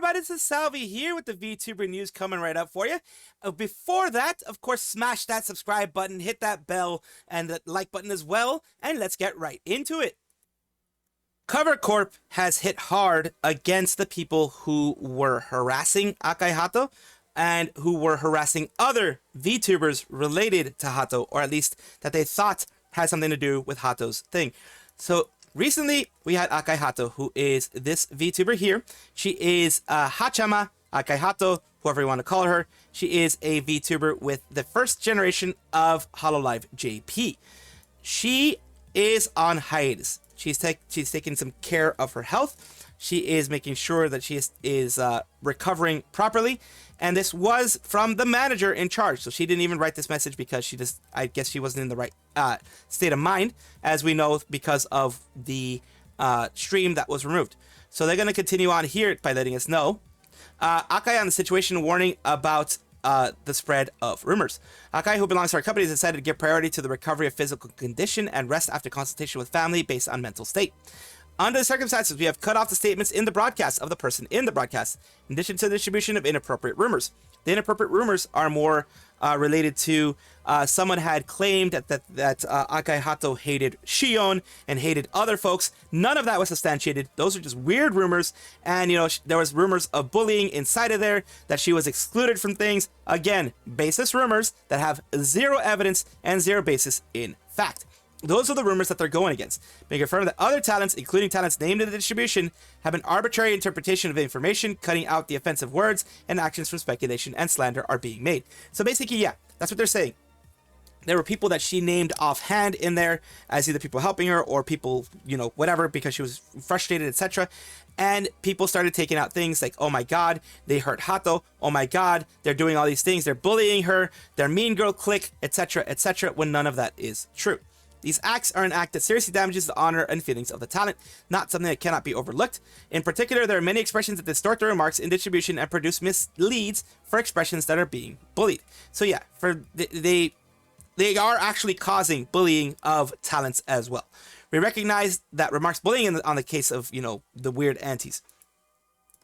everybody? This is Salvi here with the VTuber news coming right up for you. Before that, of course, smash that subscribe button, hit that bell, and the like button as well, and let's get right into it. Cover Corp has hit hard against the people who were harassing Akai Hato and who were harassing other VTubers related to Hato, or at least that they thought had something to do with Hato's thing. So recently, we had Akai Hato, who is this VTuber here. She is Haachama Akai Hato, whoever you want to call her. She is a VTuber with the first generation of Hololive JP. She is on hiatus. She's taking some care of her health. She is making sure that she is recovering properly. And this was from the manager in charge. So she didn't even write this message because I guess she wasn't in the right state of mind, as we know, because of the stream that was removed. So they're going to continue on here by letting us know. Akai on the situation, warning about the spread of rumors. Akai, who belongs to our company, has decided to give priority to the recovery of physical condition and rest after consultation with family based on mental state. Under the circumstances, we have cut off the statements in the broadcast of the person in the broadcast, in addition to the distribution of inappropriate rumors. The inappropriate rumors are more related to someone had claimed that Akai Hato hated Shion and hated other folks. None of that was substantiated. Those are just weird rumors. And, you know, there was rumors of bullying inside of there, that she was excluded from things. Again, baseless rumors that have zero evidence and zero basis in fact. Those are the rumors that they're going against. They confirm that other talents, including talents named in the distribution, have an arbitrary interpretation of information, cutting out the offensive words, and actions from speculation and slander are being made. So basically, yeah, that's what they're saying. There were people that she named offhand in there as either people helping her or people, you know, whatever, because she was frustrated, etc. And people started taking out things like, oh my god, they hurt Hato. Oh my god, they're doing all these things. They're bullying her. They're mean girl clique, etc., etc., when none of that is true. These acts are an act that seriously damages the honor and feelings of the talent, not something that cannot be overlooked. In particular, there are many expressions that distort the remarks in distribution and produce misleads for expressions that are being bullied. So yeah, they are actually causing bullying of talents as well. We recognize that remarks bullying on the case of, you know, the weird antis.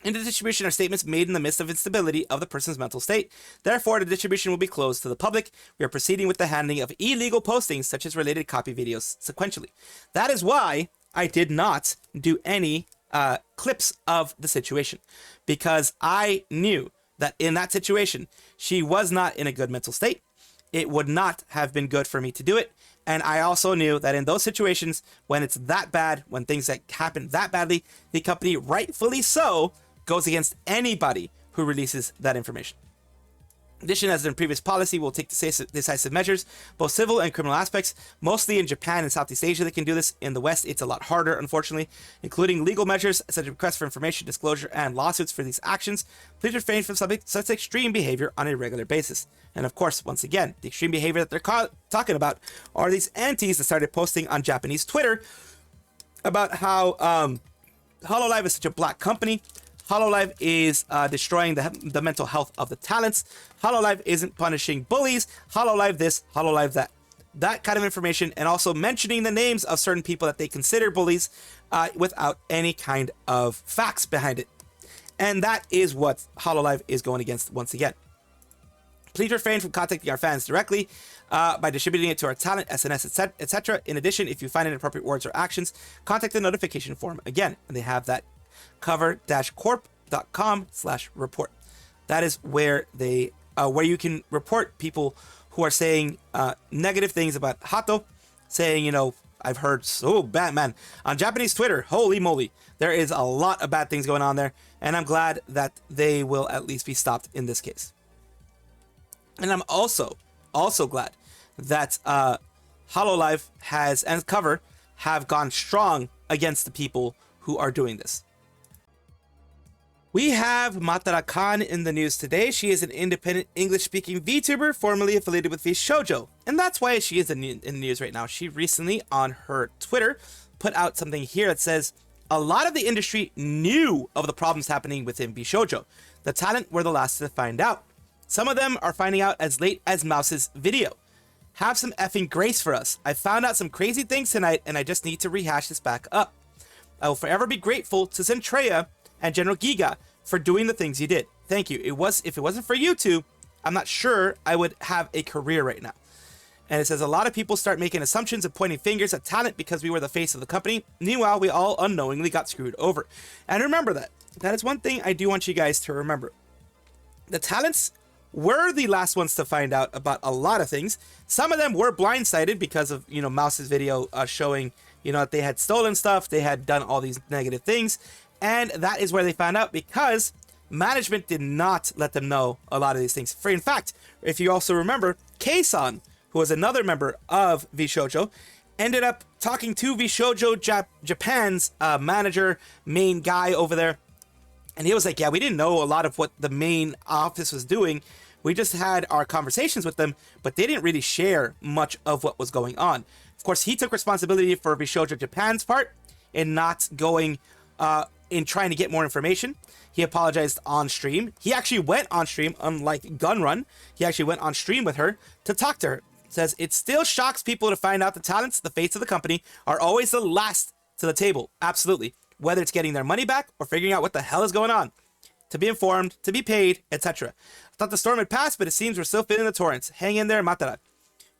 In the distribution are statements made in the midst of instability of the person's mental state. Therefore, the distribution will be closed to the public. We are proceeding with the handling of illegal postings, such as related copy videos, sequentially. That is why I did not do any clips of the situation, because I knew that in that situation, she was not in a good mental state. It would not have been good for me to do it. And I also knew that in those situations, when it's that bad, when things that happen that badly, the company, rightfully so, goes against anybody who releases that information. In addition, as in previous policy, we'll take decisive measures, both civil and criminal aspects. Mostly in Japan and Southeast Asia, they can do this. In the West, it's a lot harder, unfortunately, including legal measures such as requests for information, disclosure, and lawsuits for these actions. Please refrain from such extreme behavior on a regular basis. And of course, once again, the extreme behavior that they're talking about are these antis that started posting on Japanese Twitter about how Hololive is such a black company. Hololive is destroying the mental health of the talents. Hololive isn't punishing bullies. Hololive this, Hololive that. That kind of information, and also mentioning the names of certain people that they consider bullies without any kind of facts behind it. And that is what Hololive is going against once again. Please refrain from contacting our fans directly by distributing it to our talent, SNS, etc. In addition, if you find inappropriate words or actions, contact the notification form again, and they have that cover-corp.com/report. That is where where you can report people who are saying negative things about Hato, saying, you know, I've heard so bad, man, on Japanese Twitter. Holy moly, there is a lot of bad things going on there, and I'm glad that they will at least be stopped in this case. And I'm also glad that Hololive and Cover have gone strong against the people who are doing this. We have Matara Kan in the news today. She is an independent English-speaking VTuber formerly affiliated with VShojo, and that's why she is in the news right now. She recently, on her Twitter, put out something here that says, a lot of the industry knew of the problems happening within VShojo. The talent were the last to find out. Some of them are finding out as late as Mouse's video. Have some effing grace for us. I found out some crazy things tonight, and I just need to rehash this back up. I will forever be grateful to Zentreya and General Giga for doing the things you did. Thank you. If it wasn't for you two, I'm not sure I would have a career right now. And it says, a lot of people start making assumptions and pointing fingers at talent because we were the face of the company. Meanwhile, we all unknowingly got screwed over. And remember that. That is one thing I do want you guys to remember. The talents were the last ones to find out about a lot of things. Some of them were blindsided because of, Mouse's video showing, that they had stolen stuff. They had done all these negative things. And that is where they found out because management did not let them know a lot of these things. In fact, if you also remember, Kei-san, who was another member of VShojo, ended up talking to VShojo Japan's manager, main guy over there. And he was like, yeah, we didn't know a lot of what the main office was doing. We just had our conversations with them, but they didn't really share much of what was going on. Of course, he took responsibility for VShojo Japan's part in not going, in trying to get more information. He apologized on stream. He actually went on stream, unlike Gunrun. He actually went on stream with her to talk to her. Says, it still shocks people to find out the talents, the fates of the company, are always the last to the table. Absolutely. Whether it's getting their money back or figuring out what the hell is going on. To be informed, to be paid, etc. I thought the storm had passed, but it seems we're still feeling the torrents. Hang in there, Matara.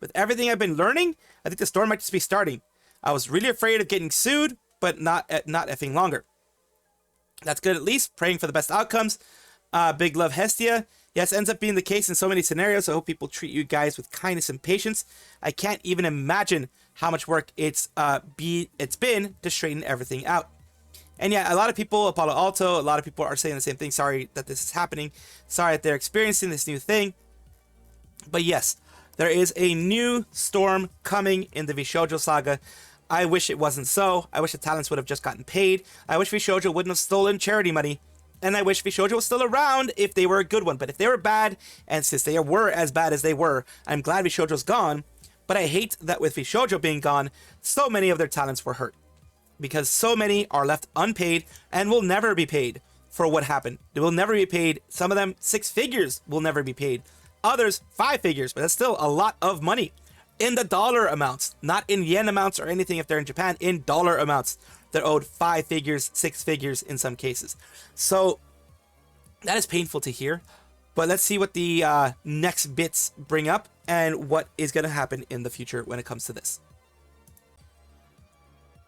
With everything I've been learning, I think the storm might just be starting. I was really afraid of getting sued, but not effing longer. That's good at least. Praying for the best outcomes. Big love, Hestia. Yes, ends up being the case in so many scenarios. I hope people treat you guys with kindness and patience. I can't even imagine how much work it's been to straighten everything out. And yeah, a lot of people, Apollo Alto, a lot of people are saying the same thing. Sorry that this is happening. Sorry that they're experiencing this new thing. But yes, there is a new storm coming in the VShojo saga. I wish it wasn't so. I wish the talents would have just gotten paid. I wish VShojo wouldn't have stolen charity money. And I wish VShojo was still around if they were a good one. But if they were bad, and since they were as bad as they were, I'm glad VShojo's gone. But I hate that with VShojo being gone, so many of their talents were hurt. Because so many are left unpaid and will never be paid for what happened. They will never be paid. Some of them 6 figures will never be paid. Others 5 figures, but that's still a lot of money. In the dollar amounts, not in yen amounts or anything if they're in Japan, in dollar amounts. They're owed 5 figures, 6 figures in some cases. So that is painful to hear. But let's see what the next bits bring up and what is going to happen in the future when it comes to this.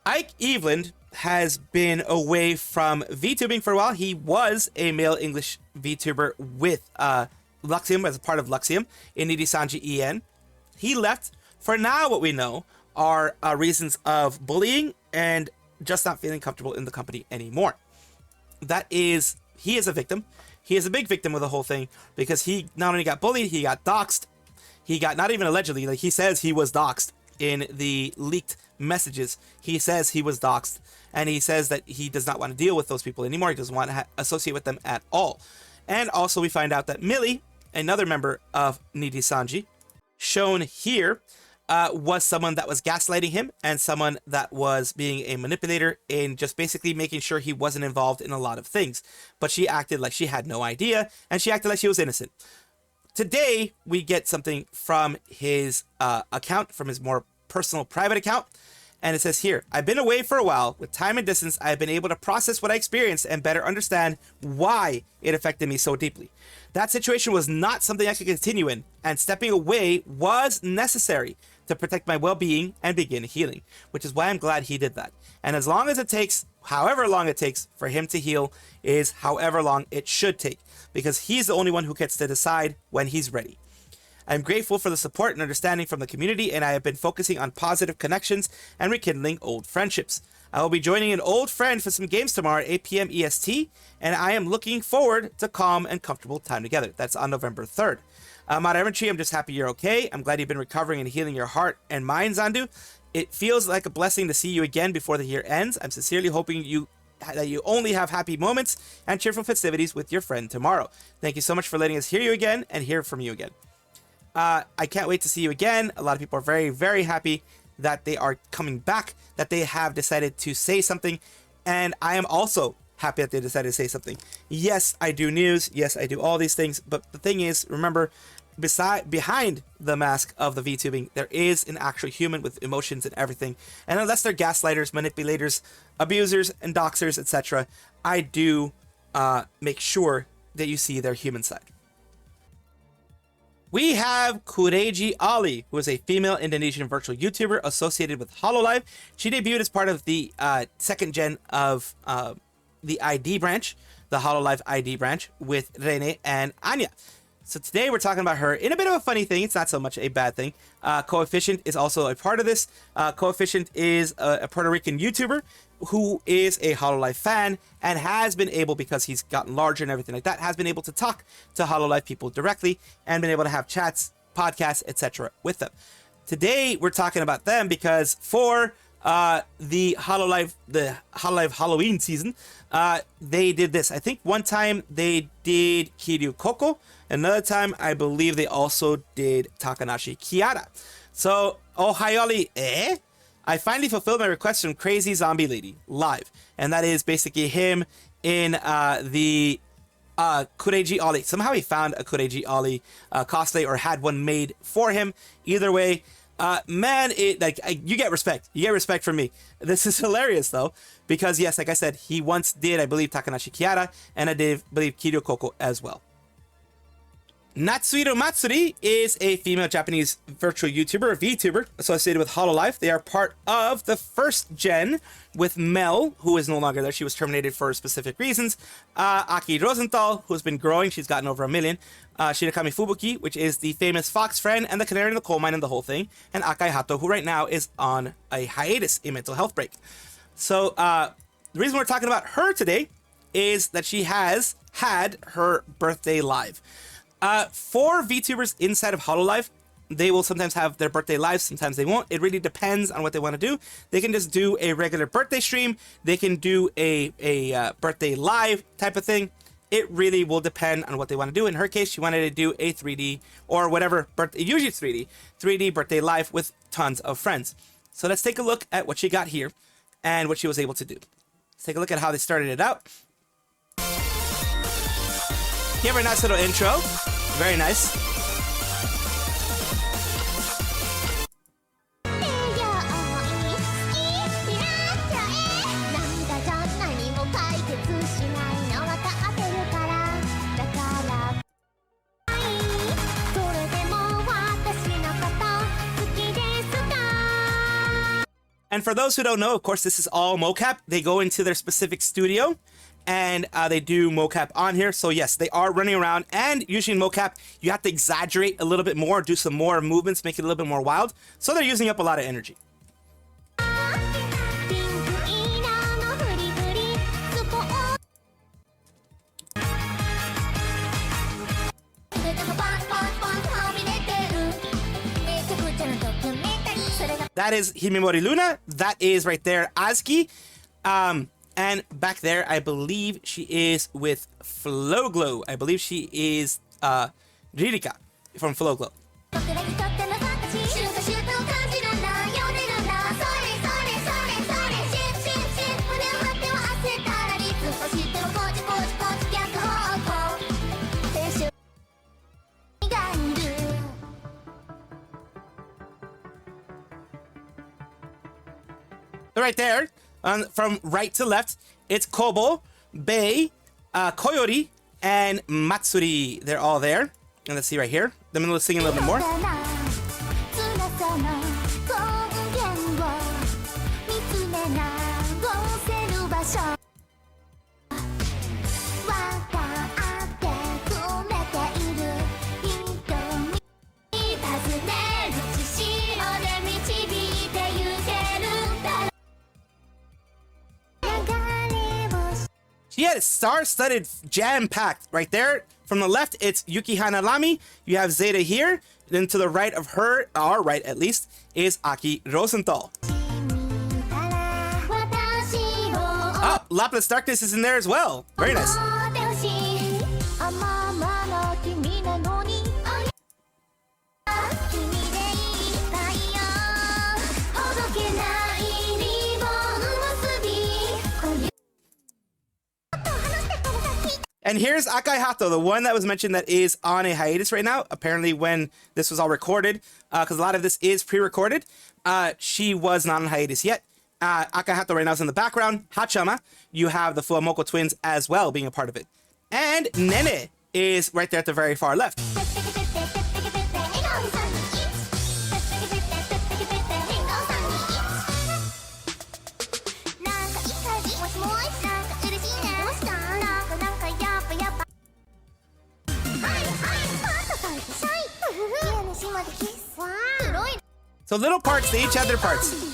Ike Eveland has been away from VTubing for a while. He was a male English VTuber with Luxiem as a part of Luxiem in Nijisanji EN. He left. For now, what we know are reasons of bullying and just not feeling comfortable in the company anymore. He is a victim. He is a big victim of the whole thing because he not only got bullied, he got doxxed. He got, not even allegedly, like he says he was doxxed in the leaked messages. He says he was doxxed and he says that he does not want to deal with those people anymore. He doesn't want to associate with them at all. And also we find out that Millie, another member of Nijisanji, shown here, was someone that was gaslighting him and someone that was being a manipulator in just basically making sure he wasn't involved in a lot of things. But she acted like she had no idea and she acted like she was innocent. Today, we get something from his account, from his more personal private account. And it says here, I've been away for a while. With time and distance, I've been able to process what I experienced and better understand why it affected me so deeply. That situation was not something I could continue in, and stepping away was necessary to protect my well-being and begin healing, which is why I'm glad he did that. And as long as it takes, however long it takes for him to heal is however long it should take, because he's the only one who gets to decide when he's ready. I'm grateful for the support and understanding from the community, and I have been focusing on positive connections and rekindling old friendships. I will be joining an old friend for some games tomorrow at 8 p.m. EST, and I am looking forward to calm and comfortable time together. That's on November 3rd. Mount Evertree, I'm just happy you're okay. I'm glad you've been recovering and healing your heart and mind, Zandu. It feels like a blessing to see you again before the year ends. I'm sincerely hoping that you only have happy moments and cheerful festivities with your friend tomorrow. Thank you so much for letting us hear you again and hear from you again. I can't wait to see you again. A lot of people are very, very happy that they are coming back, that they have decided to say something, and I am also happy that they decided to say something. Yes, I do news. Yes, I do all these things, but the thing is, remember, behind the mask of the VTubing, there is an actual human with emotions and everything, and unless they're gaslighters, manipulators, abusers, and doxers, etc., I do make sure that you see their human side. We have Kureiji Ollie, who is a female Indonesian virtual YouTuber associated with Hololive. She debuted as part of the second gen of the ID branch, the Hololive ID branch, with Rene and Anya. So today we're talking about her in a bit of a funny thing. It's not so much a bad thing. Coefficient is also a part of this. Coefficient is a Puerto Rican YouTuber who is a Hololive fan and has been able, because he's gotten larger and everything like that, has been able to talk to Hololive people directly and been able to have chats, podcasts, etc. with them. Today we're talking about them because for the Hololive Halloween season, they did this. I think one time they did Kiryu Ququ. Another time, I believe they also did Takanashi Kiara. So, Ohayoli, I finally fulfilled my request from Crazy Zombie Lady live. And that is basically him in the Kureiji Ollie. Somehow he found a Kureiji Ollie cosplay or had one made for him. Either way, man, you get respect. You get respect from me. This is hilarious though, because yes, like I said, he once did, I believe, Takanashi Kiara, and I did believe Kiryu Ququ as well. Natsuiro Matsuri is a female Japanese virtual YouTuber, a VTuber, associated with Hololive. They are part of the first gen with Mel, who is no longer there. She was terminated for specific reasons. Aki Rosenthal, who's been growing. She's gotten over 1 million. Shinakami Fubuki, which is the famous fox friend and the canary in the coal mine and the whole thing. And Akai Hato, who right now is on a hiatus, a mental health break. So the reason we're talking about her today is that she has had her birthday live. For VTubers inside of Hololive, they will sometimes have their birthday lives, sometimes they won't. It really depends on what they want to do. They can just do a regular birthday stream. They can do a birthday live type of thing. It really will depend on what they want to do. In her case, she wanted to do a 3D or whatever, usually it's 3D birthday live with tons of friends. So let's take a look at what she got here and what she was able to do. Let's take a look at how they started it out. Here, a nice little intro. Very nice. And for those who don't know, of course, this is all mocap. They go into their specific studio and they do mocap on here. So yes, they are running around, and usually in mocap, you have to exaggerate a little bit more, do some more movements, make it a little bit more wild. So they're using up a lot of energy. That is Himemori Luna. That is right there Azuki. And back there, I believe she is with Flowglow. I believe she is Ririka from Flowglow. Right there, from right to left, it's Kobo, Bei, Koyori, and Matsuri. They're all there. And let's see right here. I'm going to sing a little bit more. She had a star-studded, jam-packed right there. From the left, it's Yuki Hanarami. You have Zeta here. Then to the right of her, our right at least, is Aki Rosenthal. Oh, Lapis Darkness is in there as well. Very nice. And here's Akai Hato, the one that was mentioned that is on a hiatus right now. Apparently when this was all recorded, because a lot of this is pre-recorded, she was not on hiatus yet. Akahato right now is in the background. Haachama, you have the Fuamoko twins as well being a part of it. And Nene is right there at the very far left. So little parts, they each have their parts.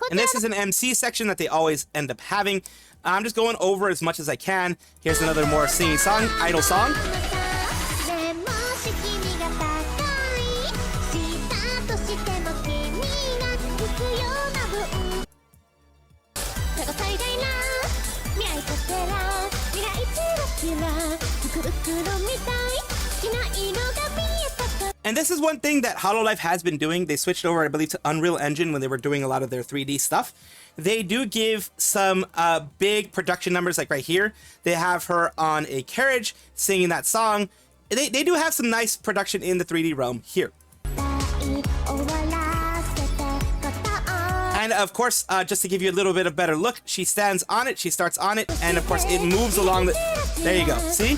And this is an MC section that they always end up having. I'm just going over as much as I can. Here's another more singing song, idol song. And this is one thing that Hololive has been doing. They switched over, I believe, to Unreal Engine when they were doing a lot of their 3D stuff. They do give some big production numbers, like right here. They have her on a carriage singing that song. They do have some nice production in the 3D realm here. And of course, just to give you a little bit of better look, she stands on it, she starts on it, and of course it moves along the... There you go, see?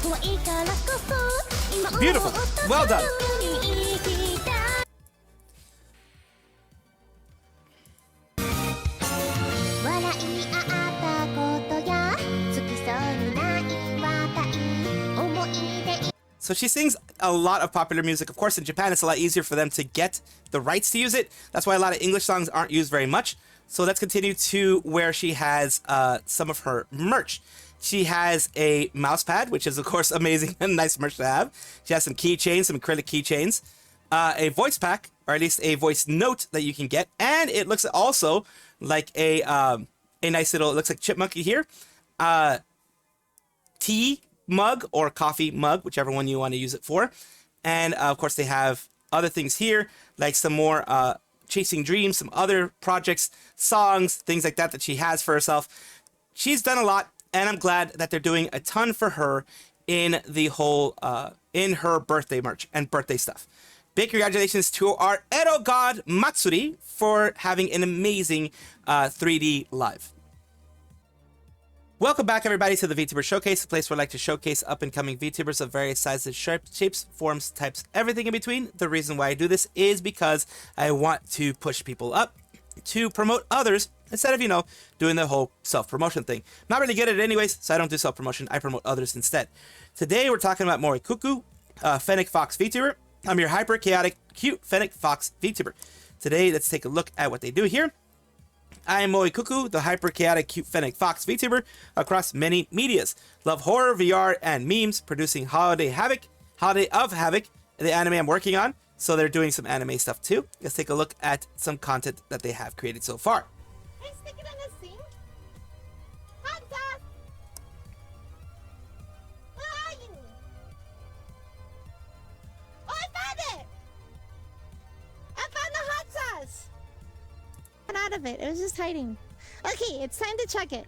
Beautiful, well done. So she sings a lot of popular music. Of course, in Japan, it's a lot easier for them to get the rights to use it. That's why a lot of English songs aren't used very much. So let's continue to where she has some of her merch. She has a mouse pad, which is, of course, amazing and nice merch to have. She has some keychains, some acrylic keychains, a voice pack, or at least a voice note that you can get. And it looks also like a nice little, it looks like chipmunky here. Tea mug or coffee mug, whichever one you want to use it for. And of course they have other things here, like some more chasing dreams, some other projects, songs, things like that she has for herself. She's done a lot, and I'm glad that they're doing a ton for her in the whole in her birthday merch and birthday stuff. Big congratulations to our Edo god Matsuri for having an amazing 3D live. Welcome back, everybody, to the VTuber Showcase, the place where I like to showcase up-and-coming VTubers of various sizes, shapes, forms, types, everything in between. The reason why I do this is because I want to push people up to promote others instead of, you know, doing the whole self-promotion thing. Not really good at it anyways, so I don't do self-promotion. I promote others instead. Today, we're talking about Moe Ququ, Fennec Fox VTuber. I'm your hyper-chaotic, cute Fennec Fox VTuber. Today, let's take a look at what they do here. I am Moe Ququ, the hyper-chaotic cute Fennec Fox VTuber across many medias. Love horror, VR, and memes, producing Holiday of Havoc, the anime I'm working on. So they're doing some anime stuff too. Let's take a look at some content that they have created so far. Hey, stick it in the sink. Hot sauce. Where are you? Oh, I found it. I found the hot sauce. Got out of it. It was just hiding. Okay, it's time to check it.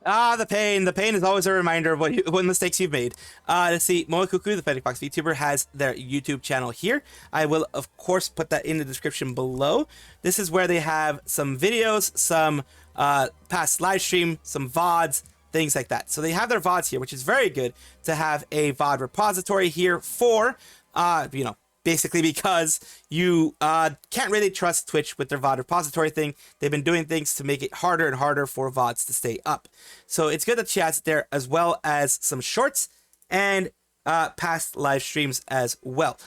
Ah, the pain. The pain is always a reminder of what mistakes you've made. Let's see. Moe Ququ, the Fennec Fox VTuber, has their YouTube channel here. I will, of course, put that in the description below. This is where they have some videos, some past live stream, some VODs, things like that. So they have their VODs here, which is very good to have a VOD repository here for, you know, basically because you can't really trust Twitch with their VOD repository thing. They've been doing things to make it harder and harder for VODs to stay up. So it's good that she has it there, as well as some shorts and past live streams as well.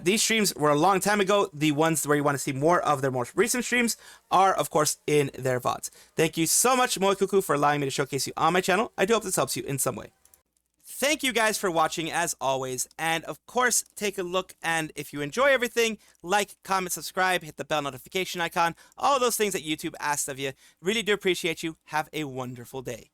These streams were a long time ago. The ones where you want to see more of their most recent streams are, of course, in their VODs. Thank you so much, Moe Ququ, for allowing me to showcase you on my channel. I do hope this helps you in some way. Thank you guys for watching as always, and of course, take a look, and if you enjoy everything, like, comment, subscribe, hit the bell notification icon, all those things that YouTube asks of you. Really do appreciate you. Have a wonderful day.